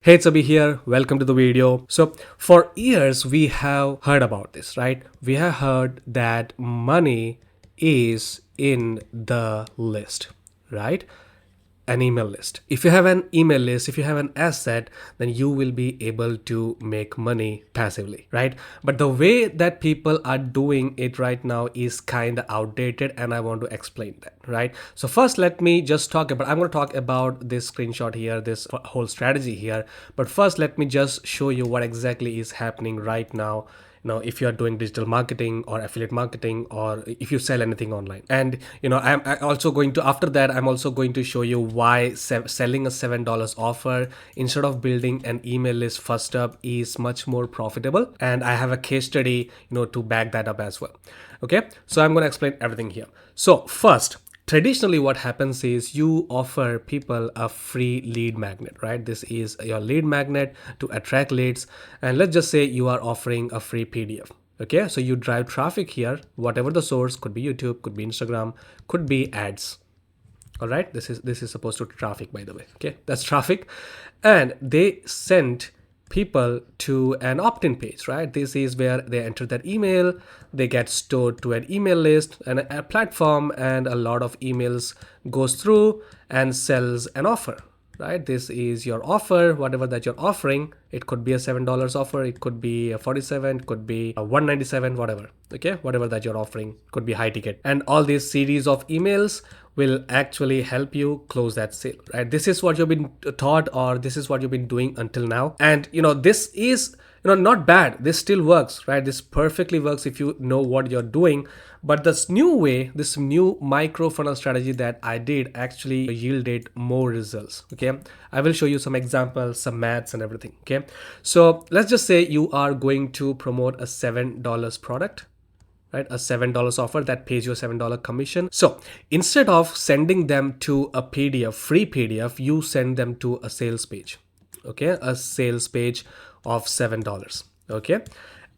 Hey, it's Abhi here. Welcome to the video. So, for years, we have heard about this, right? We have heard that money is in the list, right? An email list. If you have an email list, if you have an asset, then you will be able to make money passively, right? But the way that people are doing it right now is kind of outdated, and I want to explain that, right? So first, let me just I'm going to talk about this screenshot here, this whole strategy here. But first, let me just show you what exactly is happening right now, if you are doing digital marketing or affiliate marketing, or if you sell anything online. And I also going to, after that, I'm also going to show you why selling a $7 offer instead of building an email list first up is much more profitable. And I have a case study to back that up as well. Okay, so I'm going to explain everything here. So first, traditionally what happens is you offer people a free lead magnet, right? This is your lead magnet to attract leads. And let's just say you are offering a free PDF. Okay, so you drive traffic here, whatever the source, could be YouTube, could be Instagram, could be ads. All right, this is supposed to traffic, by the way. Okay, that's traffic. And they send people to an opt-in page, right? This is where they enter their email, they get stored to an email list and a platform, and a lot of emails goes through and sells an offer, right? This is your offer, whatever that you're offering. It could be a $7 offer, it could be a 47, it could be a 197, whatever. Okay, whatever that you're offering, could be high ticket. And all these series of emails will actually help you close that sale, right? This is what you've been taught, or this is what you've been doing until now. And this is not bad. This still works, right? This perfectly works if you know what you're doing. But this new way, this new micro funnel strategy that I did actually yielded more results. Okay, I will show you some examples, some maths and everything. Okay, so let's just say you are going to promote a $7 product, right? A $7 offer that pays you a $7 commission. So instead of sending them to a PDF, free PDF, you send them to a sales page. Okay, a sales page of $7. Okay,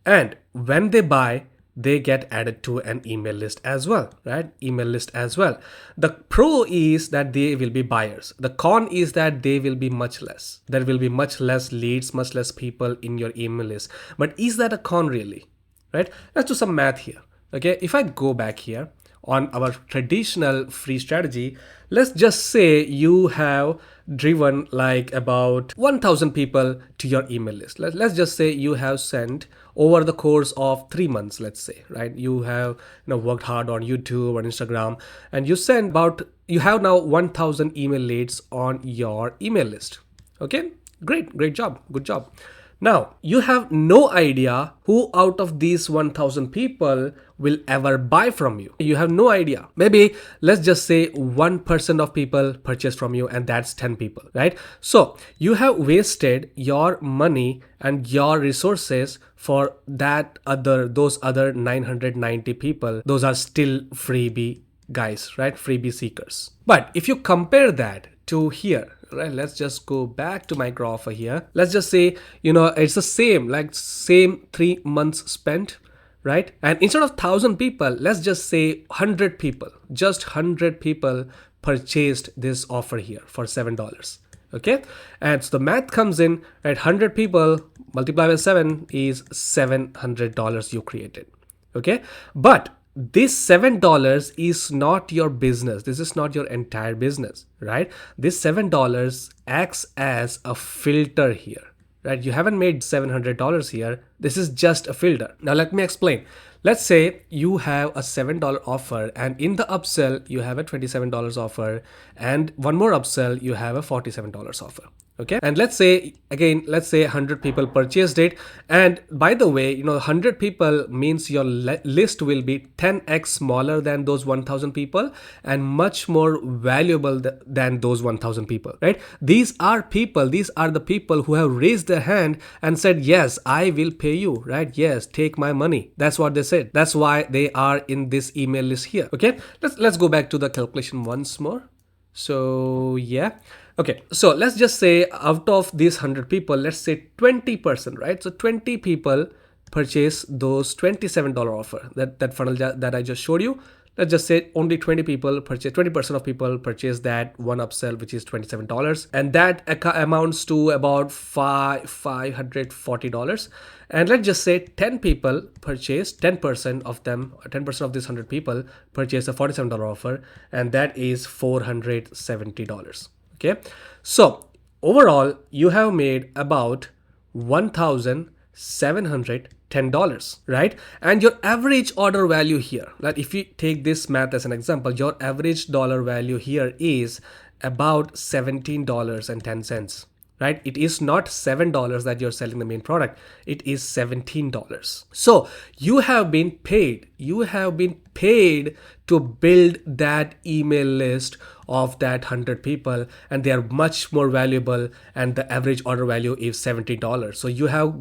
and when they buy, they get added to an email list as well, right? Email list as well. The pro is that they will be buyers. The con is that they will be much less. There will be much less leads, much less people in your email list. But is that a con really? Right? Let's do some math here. Okay, if I go back here on our traditional free strategy, let's just say you have driven like about 1,000 people to your email list. Let's just say you have sent over the course of 3 months, let's say, right? You have worked hard on YouTube or Instagram, and you have now 1,000 email leads on your email list. Okay, great job, good job. Now, you have no idea who out of these 1,000 people will ever buy from you. You have no idea. Maybe let's just say 1% of people purchase from you, and that's 10 people, right? So you have wasted your money and your resources for those other 990 people. Those are still freebie guys, right? Freebie seekers. But if you compare that to here, right, let's just go back to micro offer here. Let's just say it's the same 3 months spent, right? And instead of 1,000 people, let's just say 100 people, just 100 people purchased this offer here for $7. Okay, and so the math comes in, right? 100 people multiplied by 7 is $700 you created. Okay, but this $7 is not your business. This is not your entire business, right? This $7 acts as a filter here, right? You haven't made $700 here. This is just a filter. Now let me explain. Let's say you have a $7 offer, and in the upsell you have a $27 offer, and one more upsell you have a $47 offer. Okay, and let's say 100 people purchased it, and by the way, 100 people means your list will be 10x smaller than those 1,000 people, and much more valuable than those 1,000 people, right? These are the people who have raised their hand and said, yes, I will pay you, right? Yes, take my money. That's what they said. That's why they are in this email list here. Okay, let's go back to the calculation once more. So yeah, okay, so let's just say out of these 100 people, let's say 20%, right? So 20 people purchase those $27 offer, that funnel that I just showed you. let's just say only 20 people purchase, 20% of people purchase that one upsell, which is $27, and that amounts to about $540. And let's just say 10 people purchase, 10% of them, 10% of these 100 people purchase a $47 offer, and that is $470. Okay, so overall you have made about $1,710, right? And your average order value here, like if you take this math as an example, your average dollar value here is about $17.10, right? It is not $7 that you're selling the main product, it is $17. So you have been paid, to build that email list of that 100 people, and they are much more valuable, and the average order value is $17. So you have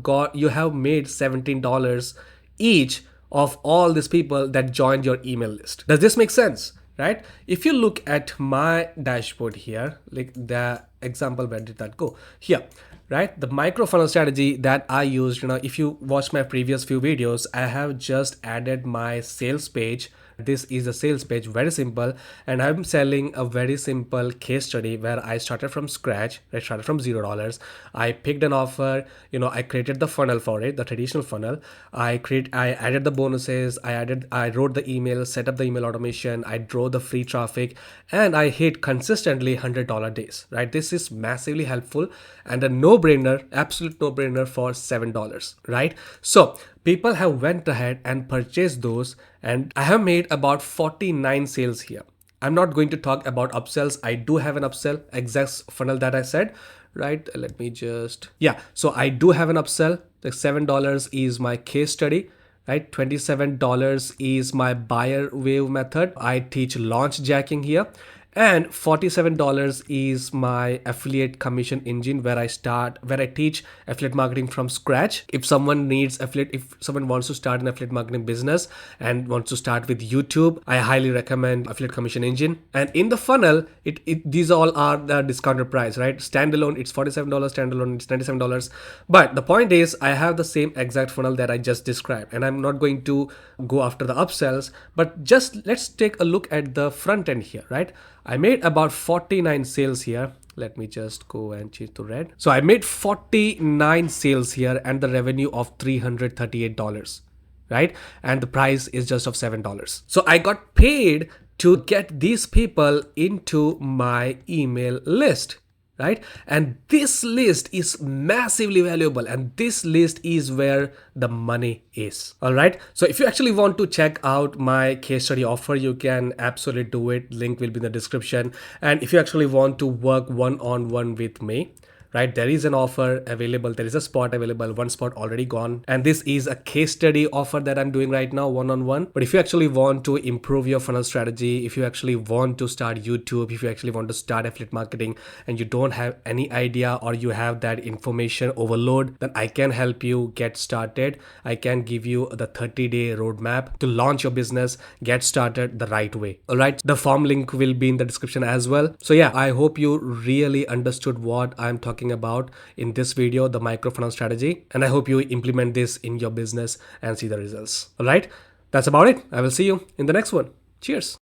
made $17 each of all these people that joined your email list. Does this make sense? Right? If you look at my dashboard here, like the example, where did that go? Here, right? The micro funnel strategy that I used, if you watch my previous few videos, I have just added my sales page. This is a sales page, very simple, and I'm selling a very simple case study where I started from scratch. I started from $0. I picked an offer, I created the funnel for it, the traditional funnel. I added the bonuses, I wrote the email, set up the email automation, I drove the free traffic, and I hit consistently $100 days, right? This is massively helpful and a no-brainer, absolute no-brainer for $7, right? So people have went ahead and purchased those, and I have made about 49 sales here. I'm not going to talk about upsells. I do have an upsell, exact funnel that I said, right? Let me just, so I do have an upsell. The $7 is my case study, right? $27 is my buyer wave method. I teach launch jacking here. And $47 is my affiliate commission engine, where I teach affiliate marketing from scratch. If someone wants to start an affiliate marketing business and wants to start with YouTube, I highly recommend affiliate commission engine. And in the funnel, these all are the discounted price, right? Standalone, it's $47, standalone, it's $97. But the point is, I have the same exact funnel that I just described, and I'm not going to go after the upsells, but just let's take a look at the front end here, right? I made about 49 sales here. Let me just go and change to red. So I made 49 sales here and the revenue of $338, right? And the price is just of $7. So I got paid to get these people into my email list, right? And this list is massively valuable, and this list is where the money is. All right. So if you actually want to check out my case study offer, you can absolutely do it. Link will be in the description. And if you actually want to work one-on-one with me, right, there is an offer available, there is a spot available, one spot already gone, and this is a case study offer that I'm doing right now, one-on-one. But if you actually want to improve your funnel strategy, if you actually want to start YouTube, if you actually want to start affiliate marketing and you don't have any idea, or you have that information overload, then I can help you get started. I can give you the 30-day roadmap to launch your business, get started the right way. All right, the form link will be in the description as well. So yeah, I hope you really understood what I'm talking about in this video, the micro funnel strategy, and I hope you implement this in your business and see the results. All right, that's about it. I will see you in the next one. Cheers.